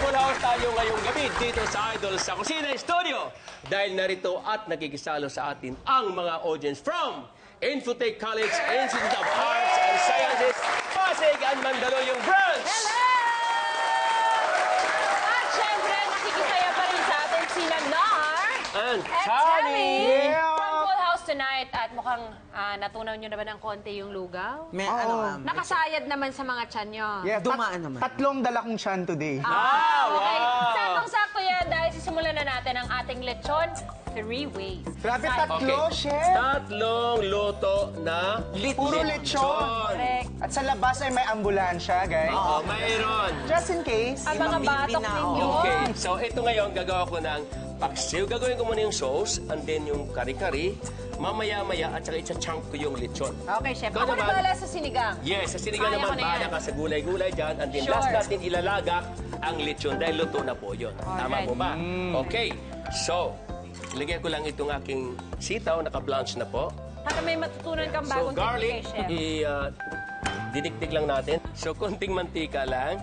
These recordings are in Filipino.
Full house tayo ngayong gabi dito sa Idol sa Kusina Studio. Dahil narito at nakikisalo sa atin ang mga audience from Infotech College Institute of Arts and Sciences, Pasig and Mandaluyong Branch. Hello! At syempre, nakikisaya pa rin sa atin sina Nar And at Tammy. From Full House tonight. At mukhang natunaw nyo naman ng konti yung lugaw. May Nakasayad naman sa mga tiyan nyo. Yeah, dumaan naman. Tatlong dala kong tiyan today. Okay. Wow! Saktong-sakto yan dahil sisimulan na natin ang ating lechon 3 ways. Grabe, tatlo, Okay. chef. Tatlong luto na Puro lechon. Correct. At sa labas ay may ambulansya, guys. Oo, mayroon. Just in case. Ang mga batok ninyo. Okay, so ito ngayon, gagawa ko ng paksiw. Gagawin ko muna yung sauce, and then yung kari-kari. Mamaya-maya, at saka i-chunk ko yung lechon. Okay, chef. Ikaw Ako na naman. bahala sa sinigang. Yes, sa sinigang Kaya ko naman, na bahala yan. ka sa gulay-gulay dyan. And then Sure. last natin ilalagak ang lechon dahil luto na po yun. Tama Alright. po ba? Okay, so, ilagay ko lang itong aking sitaw, naka-blanch na po. Para may matutunan kang So, bagong garlic, technique, chef. didikdik lang natin. So, konting mantika lang.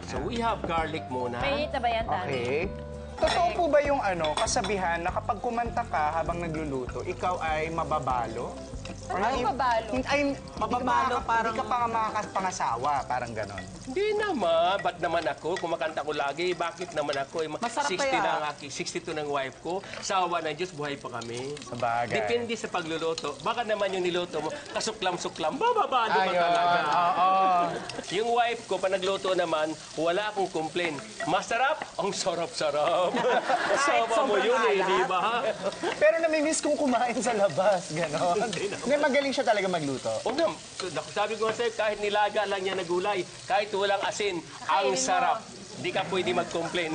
So, we have garlic muna. Mainit na ba yan, Tani? Okay. Totoo po ba yung kasabihan na kapag kumanta ka habang nagluluto, ikaw ay mababalo? Ano yung mabalo? Mababalo, parang... Hindi ka pa makakapangasawa, parang ganon. Hindi naman. Ba't naman ako? Kumakanta ko lagi. Bakit naman ako? Masarap 60 kaya. na ang 62 ng wife ko. Sa awa ng Diyos, buhay pa kami. Sabagay. Depende sa pagluluto. Baka naman yung niluto mo, kasuklam-suklam, bababalo ka Ayun, talaga. oo. Yung wife ko, pa nagluto naman, wala akong complain. Masarap? Ang sarap-sarap. Kasama mo yun eh, di ba? Pero namimiss kong kumain sa labas, ganon. Hindi, magaling siya talaga magluto. O nga, sabi ko nga sa'yo, kahit nilaga lang niya na gulay, kahit walang asin, ang Kainin mo. sarap. Hindi ka pwede mag-complain.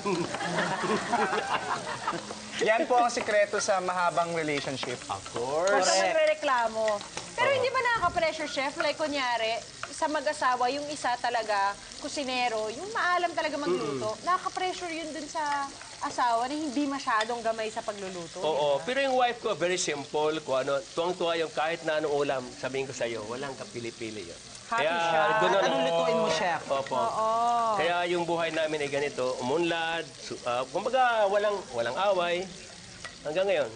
Yan po ang sikreto sa mahabang relationship. Of Huwag course. ka magre-reklamo. Pero hindi ba nakaka-pressure, chef? Like, kunyari, sa mag-asawa, yung isa talaga, kusinero, yung maalam talaga magluto, nakaka-pressure yun dun sa asawa na hindi masyadong gamay sa pagluluto. Oo, pero yung wife ko, very simple. Kung ano, tuwang-tuwa yung kahit na anong ulam, sabihin ko sa'yo, walang kapili-pili yun. Happy siya. ganun ang- Anong lutuin mo, chef? Opo. Kaya yung buhay namin ay ganito, umunlad, kumbaga walang away. Hanggang ngayon.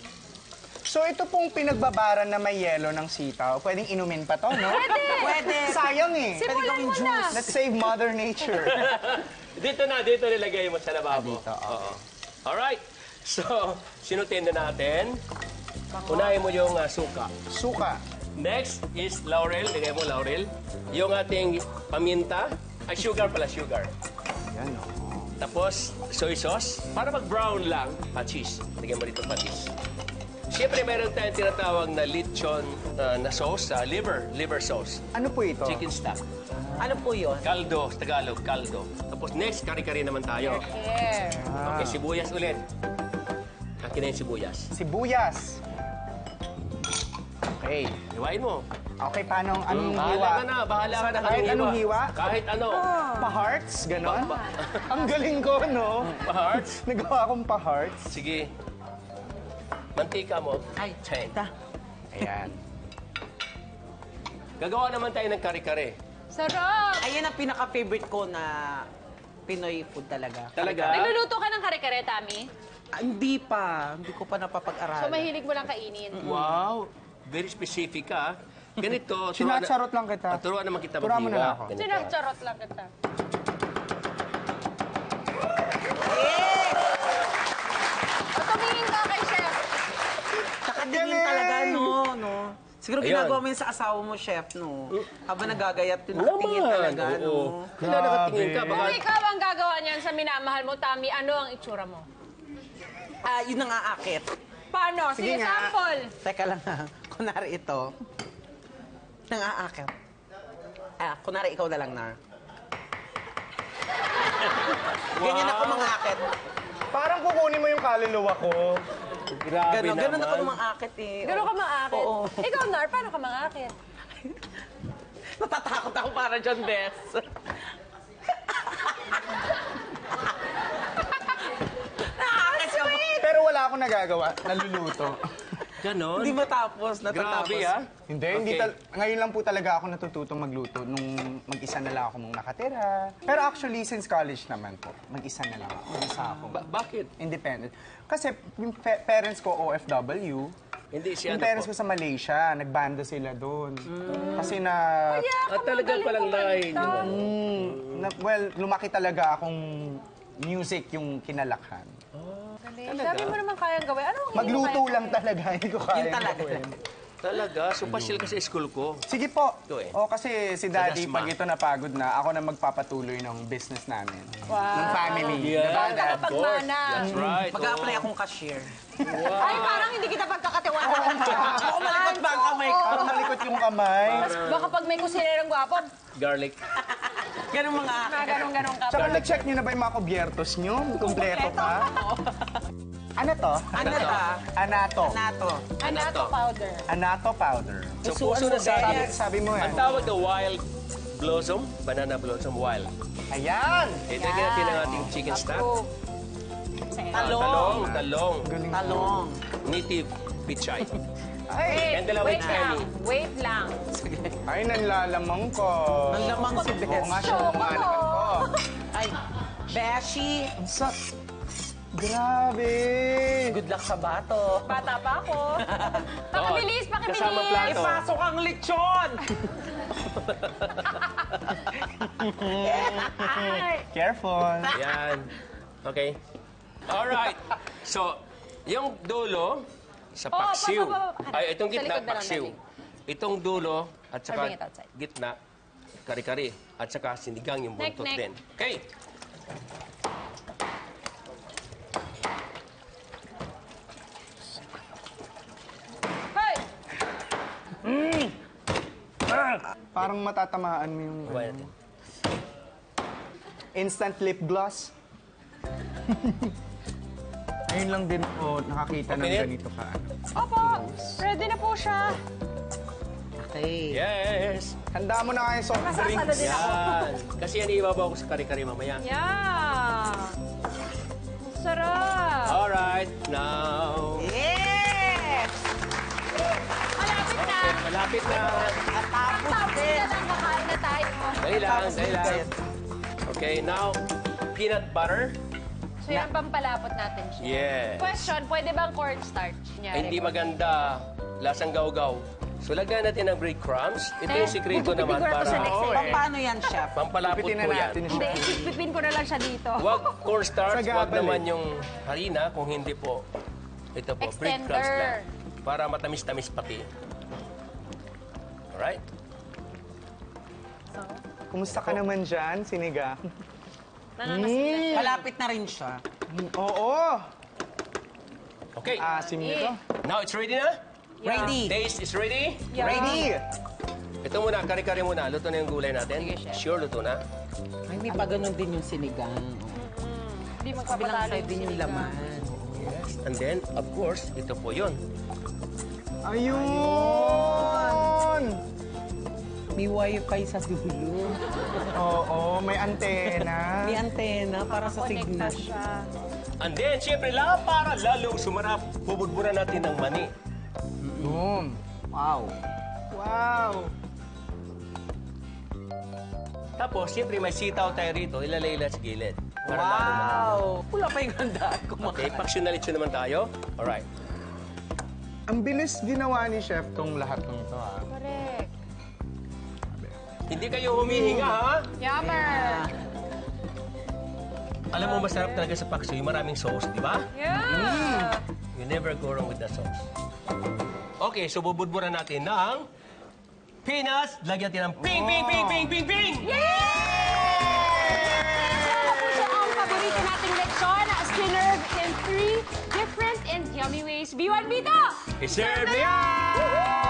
So ito pong pinagbabaran na may yelo ng sitaw, pwedeng inumin pa to, no? Pwede. Sayang eh. Simulan mo na. Let's save Mother Nature. Dito nilagay mo sa lababo. Dito, okay. Oo. Alright. So, sinutin na natin. Unahin mo yung suka. Suka. Next is laurel. Lagay mo laurel. Yung ating paminta. Ay, sugar pala, sugar. Yan, no? Tapos, soy sauce. Para mag-brown lang, patis. Lagyan mo dito patis. Siyempre, meron tayong tinatawag na lechon na sauce, liver sauce. Ano po ito? Chicken stock. Ano po yun? Kaldo, sa Tagalog, kaldo. Tapos next, kari-kari naman tayo. Here. Okay, sibuyas ulit. Akin na yung sibuyas. Sibuyas. Okay. Hiwain mo. Okay, paano? Anong hiwa? Bahala ka na, bahala ka na. Kahit anong hiwa? Kahit ano. Pa-hearts? Ganon? Ang galing ko, no? Pa-hearts? Nagawa akong pa-hearts. Sige. Mantika mo. Ay, Chain. Ayan. Gagawa naman tayo ng kari-kari. Sarap! Ayan ang pinaka-favorite ko na Pinoy food talaga. Talaga? Nagluluto ka ng kare-kare, Tami? Hindi pa. Hindi ko pa napapag-aralan. So, mahilig mo lang kainin. Wow. Very specific ka. Ganito. Sinacharot lang kita. Turuan naman kita Turuan mo na maghiwa. ako. Ganito. Sinagcharot lang kita. Tumingin ka kay chef. Nakatingin talaga, no. Siguro Ayun. ginagawa mo yun sa asawa mo, chef, no? Habang nagagayat, yun nakatingin talaga, no? Kailan nakatingin ka? Baka Kung ikaw ang gagawa niyan sa minamahal mo, Tami, ano ang itsura mo? Yun ang aakit. Paano? Sige, Sige nga. sample. Teka lang ha. Kunwari ito. Nang aakit. Kunwari ikaw na lang na. Ganyan ako mga akit. Parang kukunin mo yung kaluluwa ko. grabe naman. Ganon ako mga akit eh. Gano'n ka maakit? Oo. Ikaw, Nar, paano ka maakit? Natatakot ako para John Bess. Pero wala akong nagagawa. Naluluto. Ganon? Hindi matapos, natatapos. Grabe, ha? Hindi. Okay. Ngayon lang po talaga ako natututong magluto nung mag-isa na lang ako mong nakatira. Pero actually, since college naman po, mag-isa na lang ako. Mag-isa ako. Bakit? Independent. Kasi yung parents ko OFW, Hindi siya yung parents ko sa Malaysia, nagbanda sila doon. Kasi At talagang palang lahi nyo. lumaki talaga akong music yung kinalakhan. Sabi mo naman kayang gawin. Ano ang hindi mo Magluto kayang lang talaga, hindi ko kaya. Yun talaga. Talaga? So, pasyal ka sa school ko. Sige po. Ito eh. Kasi si Daddy, Dasma. pag ito napagod na, ako na magpapatuloy ng business namin. Wow. Ng family. Yeah. Diba, Dad? Of course. Pagmana. That's right. Mag-a-apply akong cashier. Ay, parang hindi kita pagkakatiwalaan. Oo, malikot ba ang kamay ko? Para malikot yung kamay. Baka pag may kusinerong gwapo, Garlic. Ganun mga na ganun-ganun ka. Tsaka na-check niyo na ba yung mga kubyertos niyo? Kompleto pa? Ano to? Anata. Anato. Nato. Anato powder. Anato powder. So, puso na sa atin. Sabi mo Ang yan. tawag na wild blossom, banana blossom wild. Ayan! Ito natin ang ating chicken stock. Approve. Talong. Talong. Galing. Talong. Native pichay. Ay! And dalawa Wait lang. Emmy. Wait lang. Ay, nanlalamang ko. Ang lamang si Oo Bes. nga siya, mga anak ko. Ay, Beshi. Grabe! Good luck sa bato. Bata pa ako. Pakibilis, pakibilis. Kasama plato. Ipasok ang lechon! Careful. Yan. Okay. Alright. So, yung dulo sa paksiw. Ay, itong Sa gitna, likod na lang paksiw. natin. Itong dulo at I'll bring it saka outside. gitna, kari-kari. At saka sinigang yung buntot Neck. din. Okay. Hey! Parang matatamaan mo yung Kumain natin. instant lip gloss. Ayun lang din po nakakita ng Okay. ganito ka. Opo, ready na po siya. Okay. Yes. Handa mo na kayo soft Masasalo drinks. din ako. Yan. Kasi yan ibabaw ko sa kari-kari mamaya. Yeah! Ang sarap! Alright. Now. Yes! Malapit na! Malapit na. Natapos Tapos din. na lang, kakain na tayo. Dahil lang. Okay, now, peanut butter. So yan, pampalapot natin siya. Yes. Question, pwede bang cornstarch? Ay, hindi maganda. Lasang gaw-gaw. So, lagyan natin ng breadcrumbs. Ito yung sikreto naman Siguro to sa para next segment. Paano yan, chef? pampalapot Pipitin na po yan. natin siya. Hindi, isipipin ko na lang siya dito. Huwag cornstarch, Sa huwag gabal naman eh. yung harina. Kung hindi po, ito po, Extender. breadcrumbs lang. Para matamis-tamis pati. Alright? Kumusta ka naman dyan, sinigang? Nananasilan. Malapit na rin siya. Oo! Okay. Asim nito. Now, it's ready na? Ready. Taste is ready? Yeah. Ready! Ito muna, kari-kari muna. Luto na yung gulay natin. Sige, chef. Sure, luto na. Ay, may pa ganun din yung sinigang. Hindi Bilang magpapatalo side din yung sinigang. laman. Yes. And then, of course, ito po yun. Ayun! May wifi sa dulo. Oo, may antena. May antena para sa Connecta signal. siya. And then, syempre, para lalong sumarap, bubudburan natin ng mani. Boom! Wow. Wow! Tapos, syempre, may sitaw tayo rito. Ilalay sa gilid. Para lalong manalo. Wow. Pula pa yung handaan ko. Okay, paksyon naman tayo. Alright. Ang bilis ginawa ni Chef tong lahat ng to, ha? Correct. Hindi kayo humihinga, ha? Yummer! Alam mo, masarap talaga sa paksyo yung maraming sauce, di ba? Yeah! You never go wrong with the sauce. Okay, so bubudburan natin ng peanuts. Lagyan natin ng ping, ping, ping, ping, ping, ping! Kasama po siya ang paborito nating lechon, served in 3 different and yummy ways. B1, B2! Iserve yan!